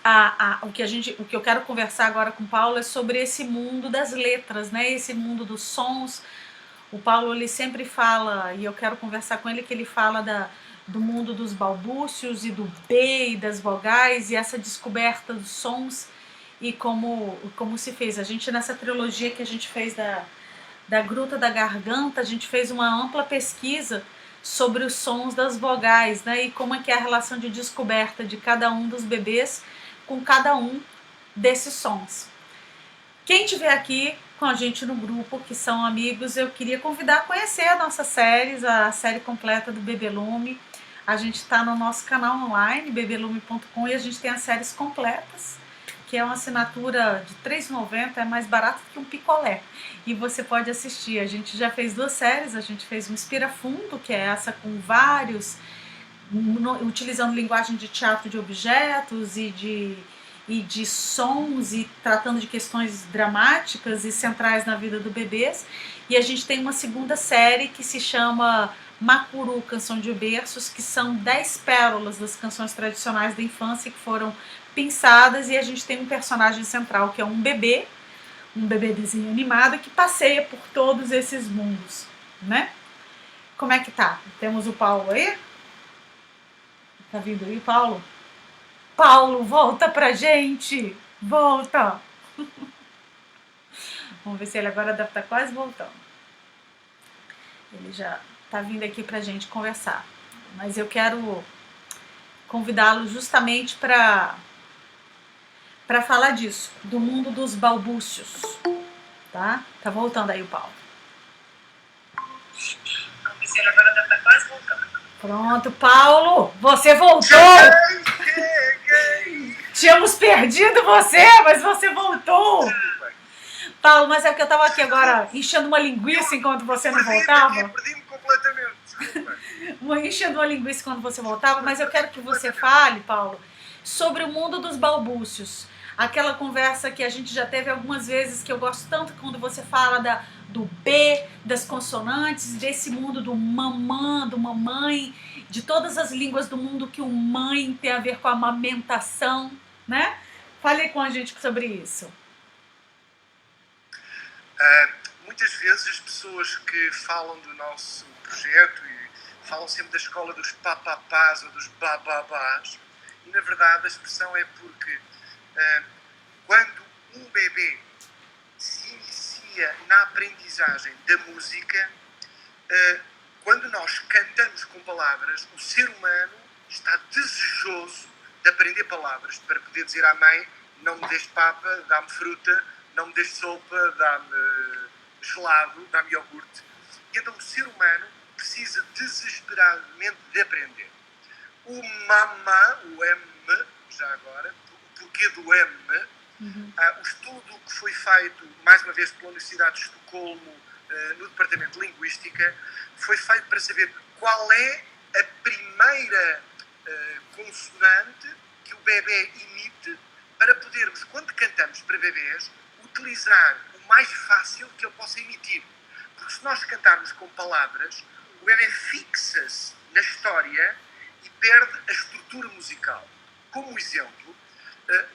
Speaker 1: o que eu quero conversar agora com o Paulo é sobre esse mundo das letras, né? Esse mundo dos sons. O Paulo, ele sempre fala, e eu quero conversar com ele, que ele fala do mundo dos balbúcios e do B e das vogais e essa descoberta dos sons e como se fez. A gente, nessa trilogia que a gente fez da Gruta da Garganta, a gente fez uma ampla pesquisa sobre os sons das vogais, né? E como é que é a relação de descoberta de cada um dos bebês com cada um desses sons. Quem estiver aqui com a gente no grupo, que são amigos, eu queria convidar a conhecer a nossa série, a série completa do Bebelume. A gente está no nosso canal online, bebelume.com, e a gente tem as séries completas, que é uma assinatura de R$ 3,90, é mais barato que um picolé. E você pode assistir. A gente já fez 2 séries, a gente fez um Inspira Fundo, que é essa com vários, utilizando linguagem de teatro de objetos e de sons e tratando de questões dramáticas e centrais na vida do bebês. E a gente tem uma segunda série que se chama Macuru, Canção de Berços, que são 10 pérolas das canções tradicionais da infância que foram pinçadas, e a gente tem um personagem central que é um bebê desenho animado que passeia por todos esses mundos, né? Como é que tá? Temos o Paulo aí? Tá vindo aí, Paulo? Paulo, volta pra gente! Volta! Vamos ver se ele agora deve estar quase voltando. Ele já tá vindo aqui pra gente conversar. Mas eu quero convidá-lo justamente para falar disso, do mundo dos balbúcios, tá? Tá voltando aí o Paulo.
Speaker 2: Vamos ver se ele agora deve estar quase voltando.
Speaker 1: Pronto, Paulo, você voltou!
Speaker 2: Cheguei!
Speaker 1: Tínhamos perdido você, mas você voltou! Paulo, mas é porque eu tava aqui agora enchendo uma linguiça enquanto você não voltava.
Speaker 2: Perdi-me completamente, desculpa.
Speaker 1: Enchendo uma linguiça quando você voltava, mas eu quero que você fale, Paulo, sobre o mundo dos balbúcios. Aquela conversa que a gente já teve algumas vezes, que eu gosto tanto quando você fala do B, das consonantes, desse mundo do mamã, do mamãe, de todas as línguas do mundo que o mãe tem a ver com a amamentação, né? Fale com a gente sobre isso.
Speaker 2: Muitas vezes as pessoas que falam do nosso projeto e falam sempre da escola dos papapás ou dos bababás, e na verdade a expressão é porque quando um bebê se inicia na aprendizagem da música, quando nós cantamos com palavras, o ser humano está desejoso de aprender palavras para poder dizer à mãe: não me deixe papa, dá-me fruta, não me deixe sopa, dá-me gelado, dá-me iogurte. E então o ser humano precisa desesperadamente de aprender. O mamá, o M, já agora, o porquê do M, o estudo que foi feito, mais uma vez, pela Universidade de Estocolmo, no Departamento de Linguística, foi feito para saber qual é a primeira consonante que o bebê emite, para podermos, quando cantamos para bebês, utilizar o mais fácil que ele possa emitir. Porque se nós cantarmos com palavras, o bebê fixa-se na história e perde a estrutura musical. Como exemplo,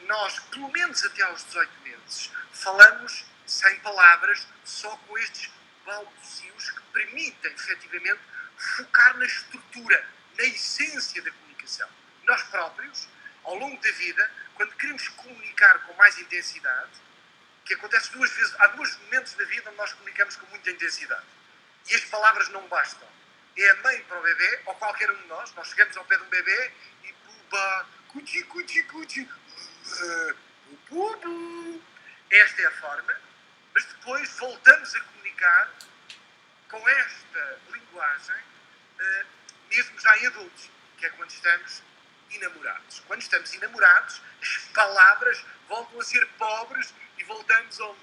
Speaker 2: nós, pelo menos até aos 18 meses, falamos sem palavras, só com estes balbucios que permitem, efetivamente, focar na estrutura, na essência da comunicação. Nós próprios, ao longo da vida, quando queremos comunicar com mais intensidade, que acontece 2 vezes, há 2 momentos da vida onde nós comunicamos com muita intensidade. E as palavras não bastam. É a mãe para o bebê, ou qualquer um de nós chegamos ao pé de um bebê e buba, cuti, cuti, cuti, bubu. Esta é a forma, mas depois voltamos a comunicar com esta linguagem, mesmo já em adultos, que é quando estamos enamorados. Quando estamos enamorados, as palavras voltam a ser pobres e voltamos ao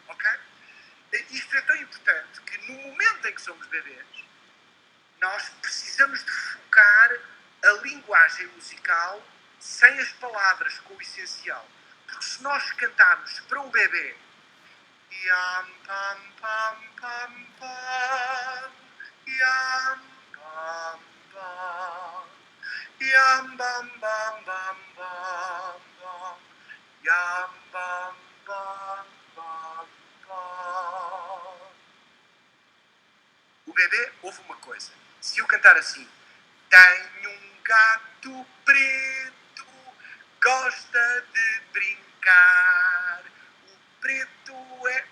Speaker 2: ok? Isto é tão importante que no momento em que somos bebês, nós precisamos de focar a linguagem musical sem as palavras, com o essencial. Porque se nós cantarmos para um bebê yam pam pam pam pam yam pam pam yam bam bam bam bam bam yam bam bam bam bam. O bebê ouve uma coisa. Se eu cantar assim, tenho um gato preto, gosta de brincar. O preto é...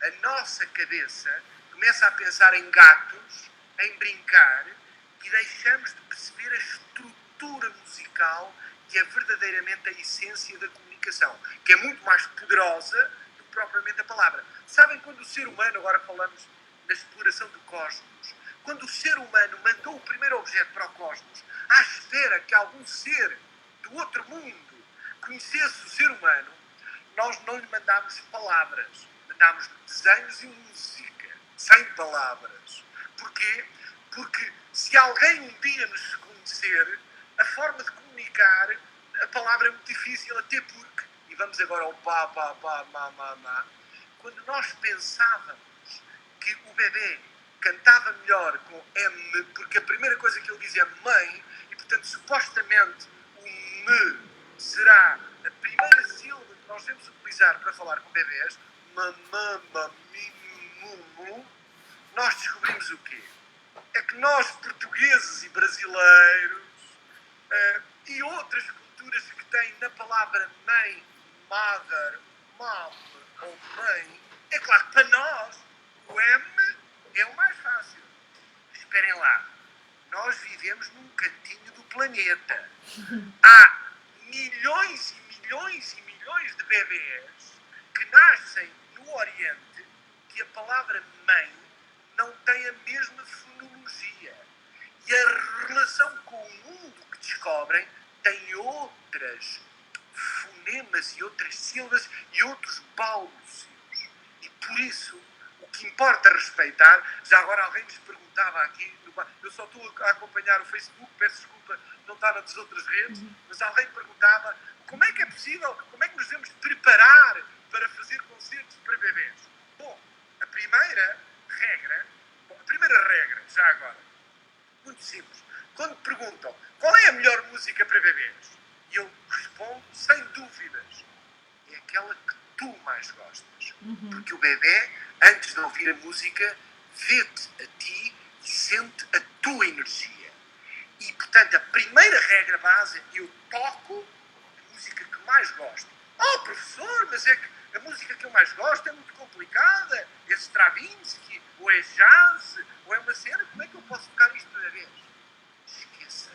Speaker 2: A nossa cabeça começa a pensar em gatos, em brincar, e deixamos de perceber a estrutura musical que é verdadeiramente a essência da comunicação, que é muito mais poderosa do que propriamente a palavra. Sabem quando o ser humano, agora falamos na exploração do cosmos, quando o ser humano mandou o primeiro objeto para o cosmos, à espera que algum ser do outro mundo conhecesse o ser humano, nós não lhe mandámos palavras, mandámos desenhos e música, sem palavras. Porquê? Porque se alguém um dia nos conhecer, a forma de comunicar, a palavra é muito difícil, até porque, e vamos agora ao pá, pá, pá, má, quando nós pensávamos que o bebê cantava melhor com M, porque a primeira coisa que ele diz é mãe, e portanto supostamente o M será a primeira sílaba que nós devemos utilizar para falar com bebés, mamã, mami, mumu, nós descobrimos o quê? É que nós, portugueses e brasileiros, e outras culturas que têm na palavra mãe, mother, mom ou mãe, é claro que para nós o M é o mais fácil. Esperem lá, nós vivemos num cantinho do planeta. Há milhões e milhões e milhões de bebês que nascem no Oriente que a palavra mãe não tem a mesma fonologia. E a relação com o mundo que descobrem tem outras fonemas e outras sílabas e outros balbucios. E por isso, o que importa respeitar, já agora alguém nos perguntava aqui, eu só estou a acompanhar o Facebook, peço desculpa, não está nas outras redes, mas alguém perguntava como é que é possível, como é que nos devemos preparar para fazer concertos para bebês. Bom, a primeira regra, já agora, muito simples. Quando perguntam qual é a melhor música para bebês, e eu respondo sem dúvidas, é aquela que tu mais gostas. Porque o bebê, antes de ouvir a música, vê-te a ti e sente a tua energia. E, portanto, a primeira regra base é eu toco a música que mais gosto. Oh, professor, mas é que a música que eu mais gosto é muito complicada. É Stravinsky, ou é jazz, ou é uma cena. Como é que eu posso tocar isto para bebês? Esqueça.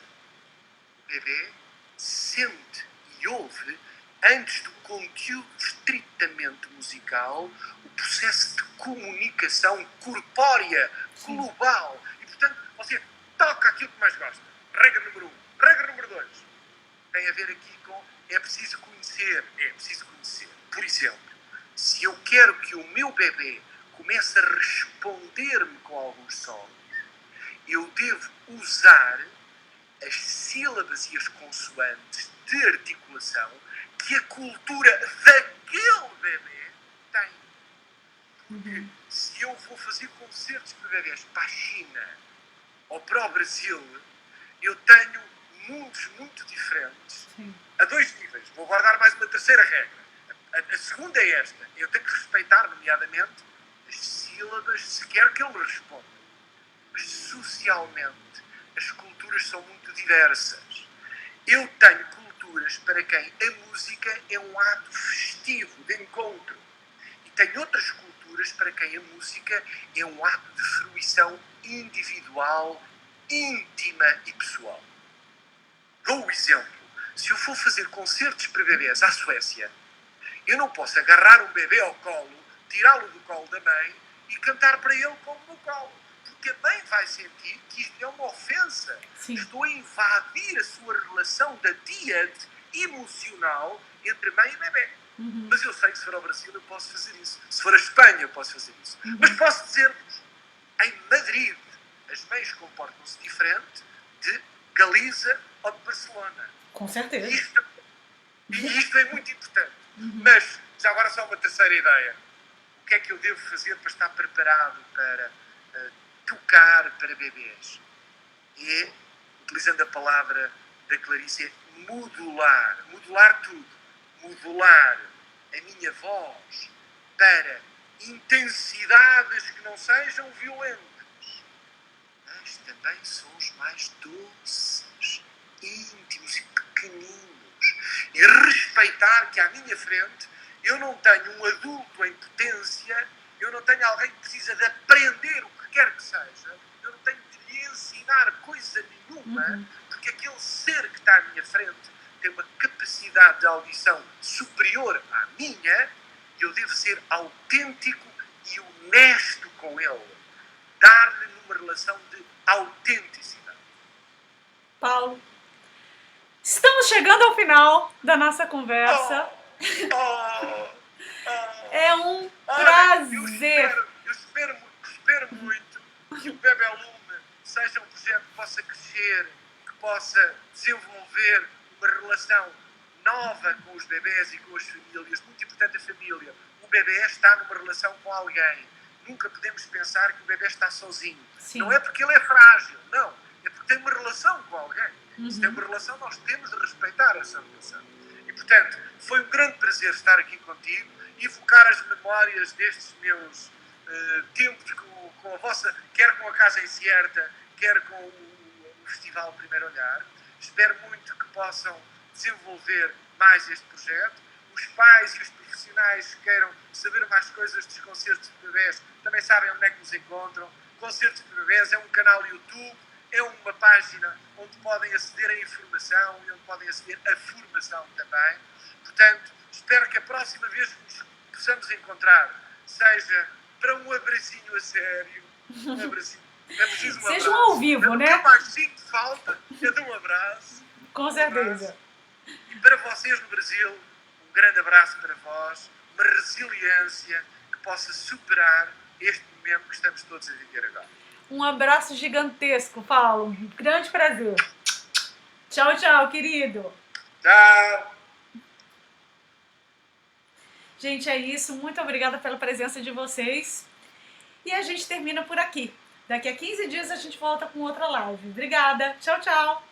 Speaker 2: O bebê sente e ouve, antes do conteúdo estritamente musical, o processo de comunicação corpórea, global. E, portanto, você toca aquilo que mais gosta. Regra número 1. Regra número 2. Tem a ver aqui com é preciso conhecer. Por exemplo, se eu quero que o meu bebê comece a responder-me com alguns sons, eu devo usar as sílabas e as consoantes de articulação que a cultura daquele bebê tem. Porque se eu vou fazer concertos para bebés para a China ou para o Brasil, eu tenho mundos muito diferentes. A 2 níveis. Vou guardar mais uma terceira regra. A segunda é esta. Eu tenho que respeitar, nomeadamente, as sílabas se quer que ele responda. Mas socialmente as culturas são muito diversas. Eu tenho culturas para quem a música é um ato festivo, de encontro. E tenho outras culturas para quem a música é um ato de fruição individual, íntima e pessoal. Dou o exemplo. Se eu for fazer concertos para bebés à Suécia, eu não posso agarrar um bebê ao colo, tirá-lo do colo da mãe e cantar para ele como no colo. Porque a mãe vai sentir que isto é uma ofensa.
Speaker 1: Sim.
Speaker 2: Estou a invadir a sua relação da díade emocional entre mãe e bebê. Mas eu sei que se for ao Brasil eu posso fazer isso. Se for a Espanha eu posso fazer isso. Mas posso dizer-vos, em Madrid as mães comportam-se diferente de Galiza ou de Barcelona.
Speaker 1: Com certeza.
Speaker 2: E isto é muito importante. Mas, já agora só uma terceira ideia. O que é que eu devo fazer para estar preparado para tocar para bebês? É, utilizando a palavra da Clarice, é modular. Modular tudo. Modular a minha voz para intensidades que não sejam violentas, mas também sons mais doces, íntimos e pequeninos. E respeitar que à minha frente eu não tenho um adulto em potência, eu não tenho alguém que precisa de aprender o que quer que seja, eu não tenho de lhe ensinar coisa nenhuma, porque aquele ser que está à minha frente tem uma capacidade de audição superior à minha, e eu devo ser autêntico e honesto com ele. Dar-lhe numa relação de autenticidade.
Speaker 1: Paulo, estamos chegando ao final da nossa conversa. É um prazer.
Speaker 2: Eu espero muito que o Bebé Lume seja um projeto que possa crescer, que possa desenvolver uma relação nova com os bebés e com as famílias. Muito importante a família. O bebé está numa relação com alguém. Nunca podemos pensar que o bebé está sozinho.
Speaker 1: Sim.
Speaker 2: Não é porque ele é frágil, não. É porque tem uma relação com alguém. Se tem uma relação, nós temos de respeitar essa relação. E, portanto, foi um grande prazer estar aqui contigo e evocar as memórias destes meus tempos com a vossa, quer com a Casa Incerta, quer com o Festival Primeiro Olhar. Espero muito que possam desenvolver mais este projeto. Os pais e os profissionais que queiram saber mais coisas dos concertos de bebés também sabem onde é que nos encontram. Concertos de bebés é um canal YouTube, é uma página onde podem aceder à informação e onde podem aceder à formação também. Portanto, espero que a próxima vez que nos possamos encontrar seja para um abracinho a sério. Um abracinho. É preciso um abraço.
Speaker 1: Sejam ao vivo, né?
Speaker 2: O que mais sinto falta é de um abraço.
Speaker 1: Com certeza.
Speaker 2: E para vocês no Brasil, um grande abraço para vós, uma resiliência que possa superar este momento que estamos todos a viver agora.
Speaker 1: Um abraço gigantesco, Paulo. Um grande prazer. Tchau, tchau, querido.
Speaker 2: Tchau.
Speaker 1: Gente, é isso. Muito obrigada pela presença de vocês. E a gente termina por aqui. Daqui a 15 dias a gente volta com outra live. Obrigada. Tchau, tchau.